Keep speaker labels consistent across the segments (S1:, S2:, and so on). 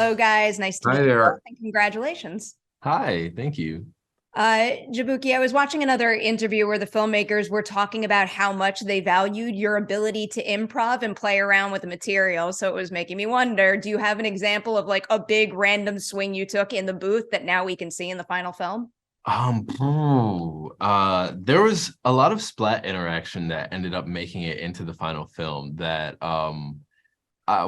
S1: Hello, guys. Nice to
S2: Hi
S1: meet you both,
S2: there.
S1: and congratulations.
S3: Hi, thank you.
S1: Jaboukie, I was watching another interview where the filmmakers were talking about how much they valued your ability to improv and play around with the material. So it was making me wonder, do you have an example of like a big random swing you took in the booth that now we can see in the final film?
S3: There was a lot of splat interaction that ended up making it into the final film that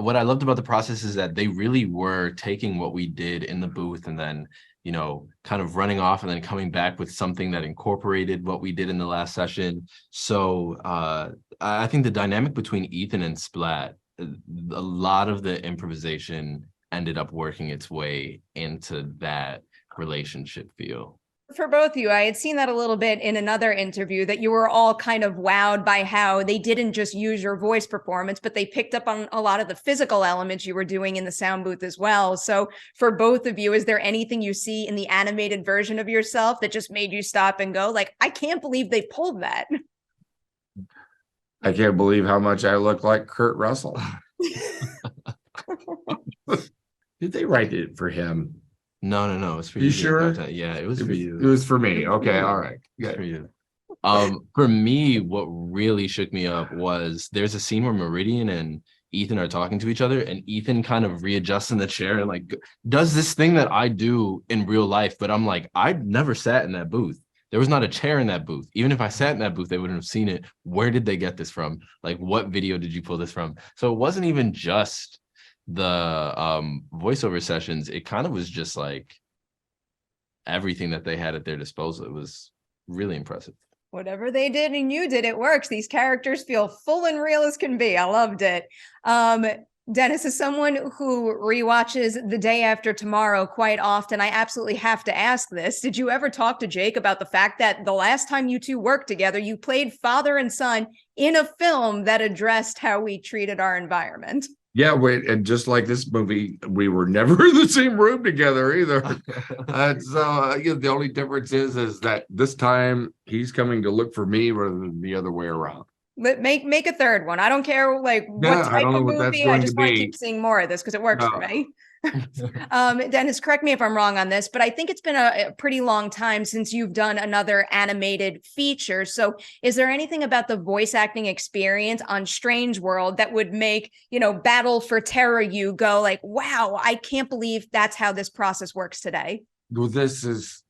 S3: what I loved about the process is that they really were taking what we did in the booth and then, kind of running off and then coming back with something that incorporated what we did in the last session. So I think the dynamic between Ethan and Splat, a lot of the improvisation ended up working its way into that relationship feel.
S1: For both of you, I had seen that a little bit in another interview that you were all kind of wowed by how they didn't just use your voice performance, but they picked up on a lot of the physical elements you were doing in the sound booth as well. So for both of you, is there anything you see in the animated version of yourself that just made you stop and go like, I can't believe they pulled that?
S2: I can't believe how much I look like Kurt Russell. Did they write it for him?
S3: No, it's for
S2: You
S3: you.
S2: sure?
S3: Yeah, it was for you.
S2: It was for me. Okay, all right.
S3: For you. For me, what really shook me up was there's a scene where Meridian and Ethan are talking to each other, and Ethan kind of readjusts in the chair and like does this thing that I do in real life, but I'm like, I never sat in that booth. There was not a chair in that booth. Even if I sat in that booth, they wouldn't have seen it. Where did they get this from? Like, what video did you pull this from? So it wasn't even just the voiceover sessions. It kind of was just like everything that they had at their disposal. It was really impressive.
S1: Whatever they did and you did, it works. These characters feel full and real as can be. I loved it. Dennis, as someone who rewatches The Day After Tomorrow quite often, I absolutely have to ask this. Did you ever talk to Jake about the fact that the last time you two worked together, you played father and son in a film that addressed how we treated our environment?
S2: Yeah, wait, and just like this movie, we were never in the same room together either. The only difference is that this time he's coming to look for me rather than the other way around.
S1: Make a third one. I don't care like what
S2: Yeah, I
S1: type
S2: don't know
S1: of
S2: what that's
S1: movie. I
S2: going
S1: just
S2: to
S1: want to
S2: be.
S1: keep seeing more of this because it works for
S2: No.
S1: me. Dennis, correct me if I'm wrong on this, but I think it's been a pretty long time since you've done another animated feature. So is there anything about the voice acting experience on Strange World that would make, Battle for Terror you go like, wow, I can't believe that's how this process works today?
S2: Well, this is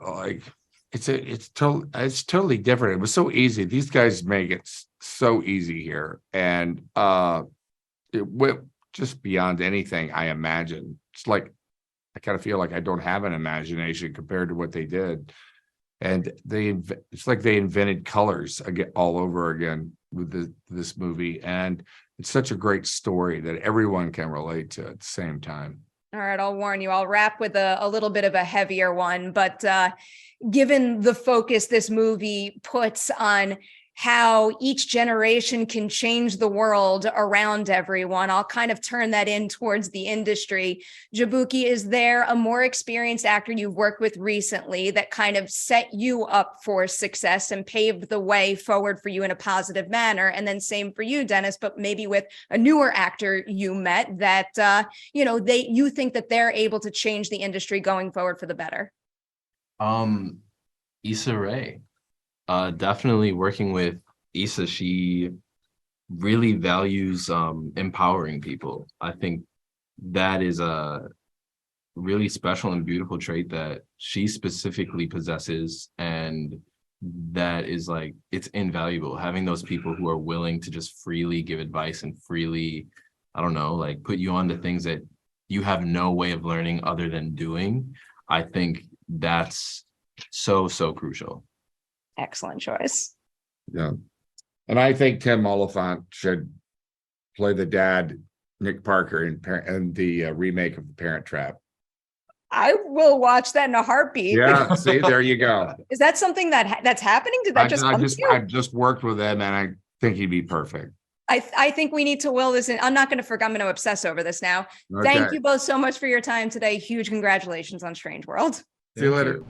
S2: like it's totally different. It was so easy. These guys make it so easy here, and it went just beyond anything I imagine. It's like I kind of feel like I don't have an imagination compared to what they did, and it's like they invented colors again all over again with this movie, and it's such a great story that everyone can relate to at the same time.
S1: All right, I'll warn you. I'll wrap with a little bit of a heavier one, but given the focus this movie puts on how each generation can change the world around everyone, I'll kind of turn that in towards the industry. Jaboukie, is there a more experienced actor you've worked with recently that kind of set you up for success and paved the way forward for you in a positive manner? And then same for you, Dennis, but maybe with a newer actor you met that, you think that they're able to change the industry going forward for the better?
S3: Issa Rae. Definitely working with Issa, she really values empowering people. I think that is a really special and beautiful trait that she specifically possesses, and that is like, it's invaluable. Having those people who are willing to just freely give advice and freely, I don't know, like put you on to things that you have no way of learning other than doing. I think that's so crucial.
S1: Excellent choice.
S2: Yeah, and I think Tim Oliphant should play the dad, Nick Parker, in the remake of The Parent Trap.
S1: I will watch that in a heartbeat.
S2: Yeah, see, there you go.
S1: Is that something that's happening? Did that just come to you?
S2: I've just worked with him, and I think he'd be perfect.
S1: I think we need to will this in. I'm not going to forget. I'm going to obsess over this now.
S2: Okay.
S1: Thank you both so much for your time today. Huge congratulations on Strange World.
S2: See you later.